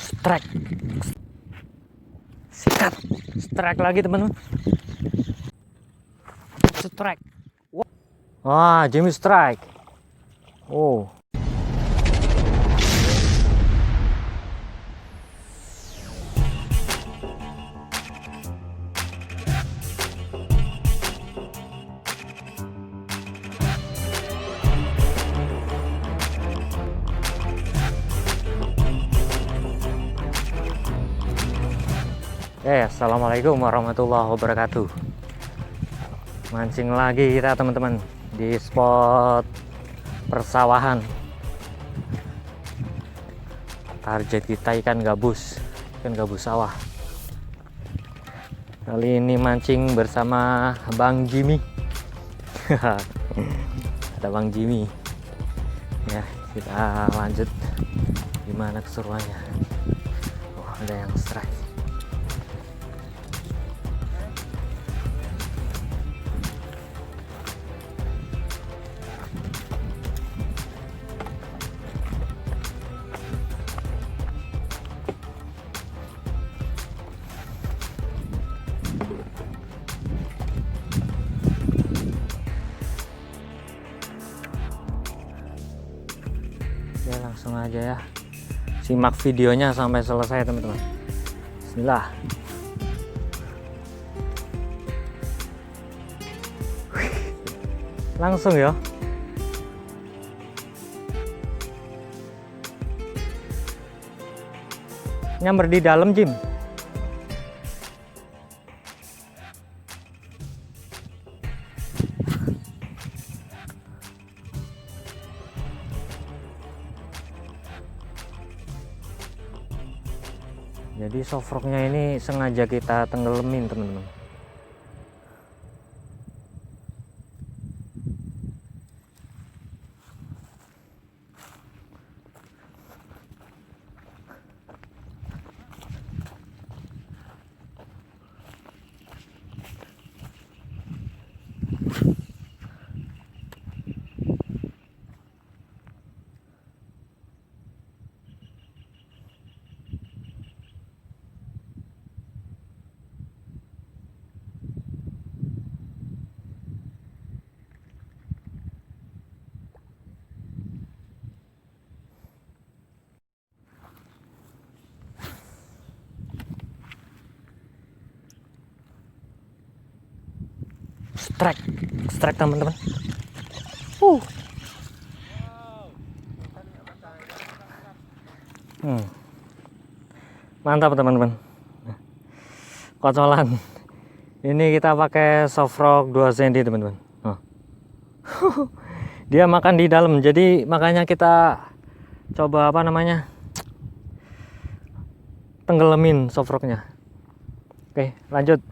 Strike. Sikat. Strike lagi teman-teman. Strike. Wah, Jimmy strike. Oh. Assalamualaikum warahmatullahi wabarakatuh. Mancing lagi kita teman-teman di spot persawahan. Target kita ikan gabus sawah. Kali ini mancing bersama Bang Jimmy. Ada Bang Jimmy. Ya, kita lanjut. Gimana keseruannya? Oh, ada yang strike. Ya, langsung aja ya, simak videonya sampai selesai teman-teman. Bismillah. Langsung ya. Nyamber di dalam, Jim. Jadi softrocknya ini sengaja kita tenggelamin teman-teman. Strike teman-teman. Mantap teman-teman. Kocolan. Ini kita pakai softrock 2 cm teman-teman. Dia makan di dalam, jadi makanya kita coba tenggelamin softrocknya. Oke, lanjut.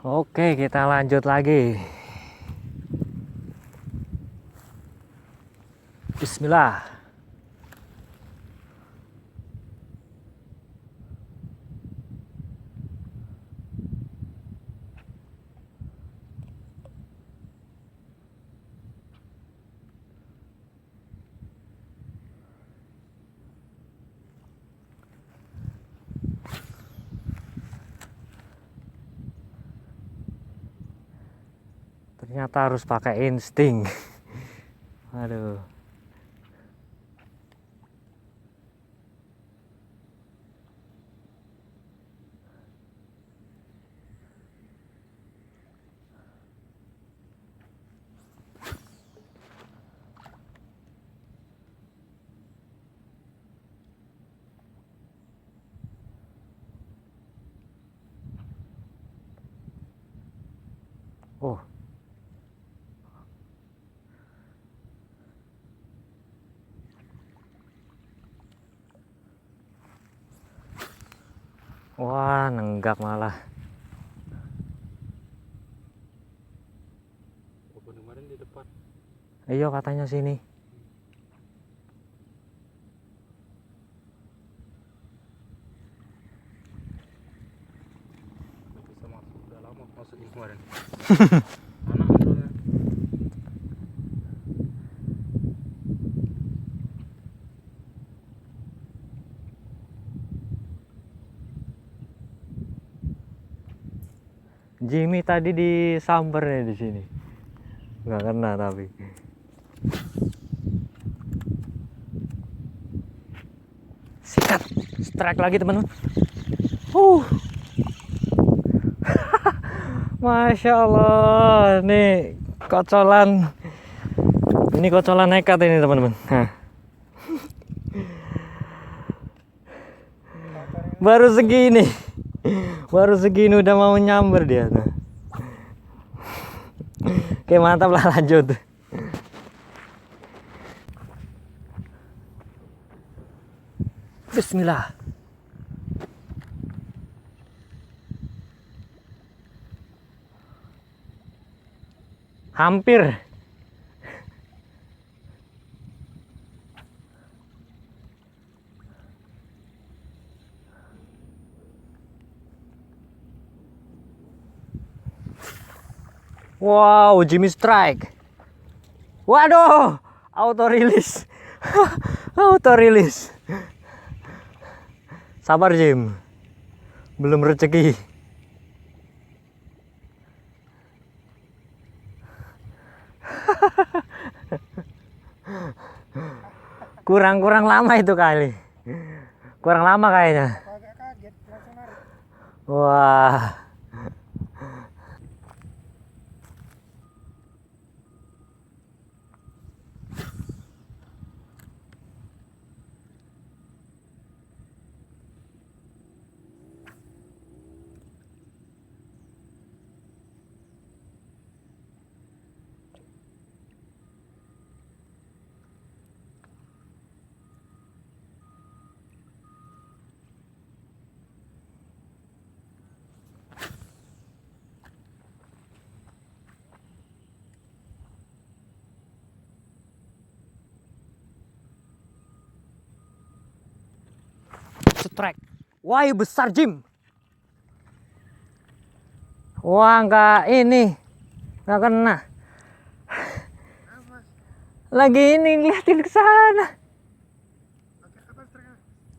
Oke, kita lanjut lagi. Bismillah. Ternyata harus pakai insting. Aduh. Oh. Wah, nenggak malah. Kemarin di depan. Iya, katanya sini. Bisa masuk, udah lama masuk di kemarin. Anak ambilnya. Jimmy tadi disambar nih di sini. Nggak kena tapi. Sikat, strike lagi teman-teman. Masya Allah, nih kocolan. Ini kocolan nekat ini teman-teman. Nah. Baru segini udah mau nyamber dia. Nah. Oke, mantap lah, lanjut. Bismillah. Hampir. Wow, Jimmy strike. Waduh, auto release. Auto release. Sabar Jim. Belum rezeki. Kurang lama itu kali. Kurang lama kayaknya. Agak kaget, langsung narik. Wah. Strike. Wah, besar Jim. Wah, enggak ini. Enggak kena. Lagi ini ngeliatin ke sana.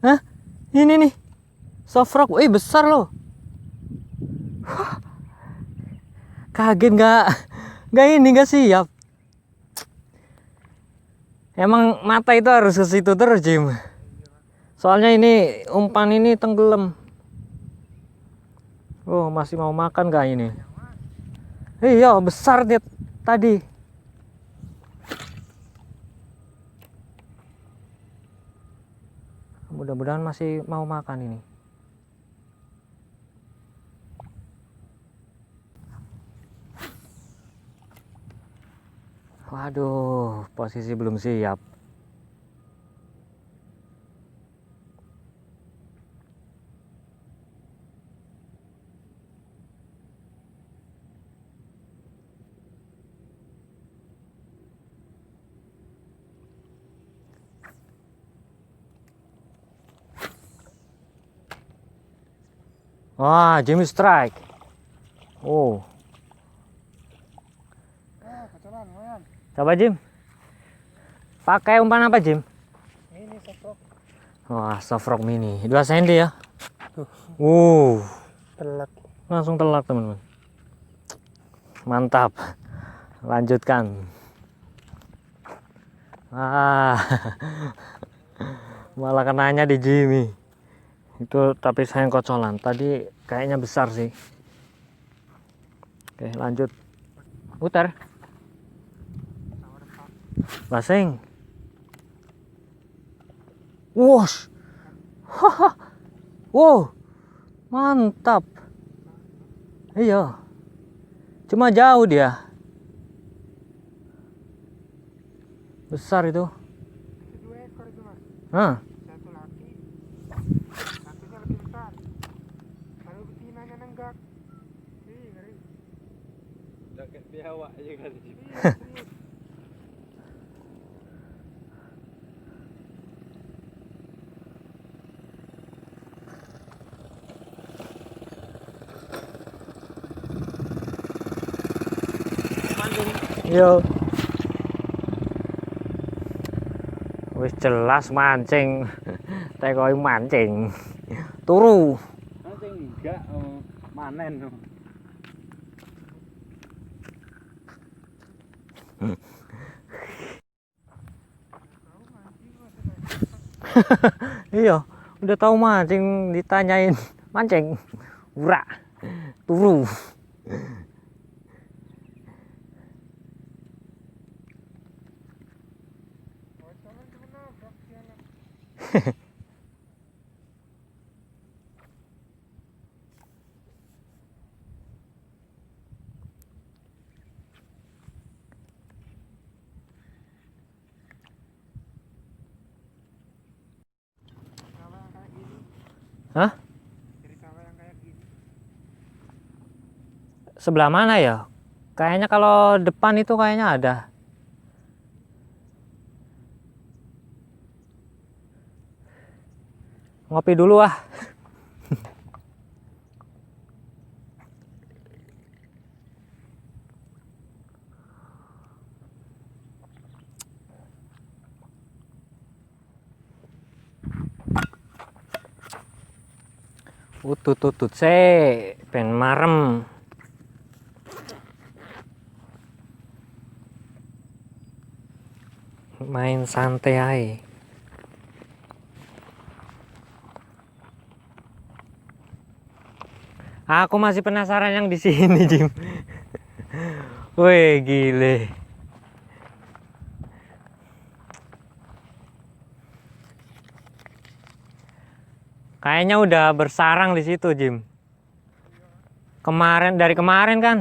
Hah? Ini nih. Soft rock. Besar loh. Kaget enggak siap. Emang mata itu harus ke situ terus, Jim. Soalnya ini umpan ini tenggelam. Oh, masih mau makan gak ini? Iya, besar dia tadi. Mudah-mudahan masih mau makan ini. Waduh, posisi belum siap. Wah, Jimmy strike. Oh. Kocolan, lumayan. Coba Jim. Pakai umpan apa Jim? Mini soft rock. Wah, soft rock mini. 2 cm ya. Telak. Langsung telak teman-teman. Mantap. Lanjutkan. Malah kenanya di Jimmy. Itu tapi sayang kocolan. Tadi kayaknya besar sih. Oke, lanjut. Putar. Basing. Wosh. Wow. Mantap. Iya. Cuma jauh dia. Besar itu. 2 ekor itu, Mas. Hah? Satu laki. Satunya lebih besar. Kalau betinanya nenggak. Ngeri. Udah kayak biawak aja kali. Iya, serius. Yo. Wis jelas mancing. Tekoi mancing. Turu. Mancing enggak, manen. Iya, udah tahu mancing ditanyain mancing, ura, turu. Oh, jangan cuma nabrak jalan. Sawah yang kayak gini, Hah? dari sawah yang kayak gini. Sebelah mana ya? Kayaknya kalau depan itu kayaknya ada. Ngopi dulu ah. Utut pen marem. Main santai aja. Aku masih penasaran yang di sini, Jim. Wih, gile. Kayaknya udah bersarang di situ, Jim. Dari kemarin kan?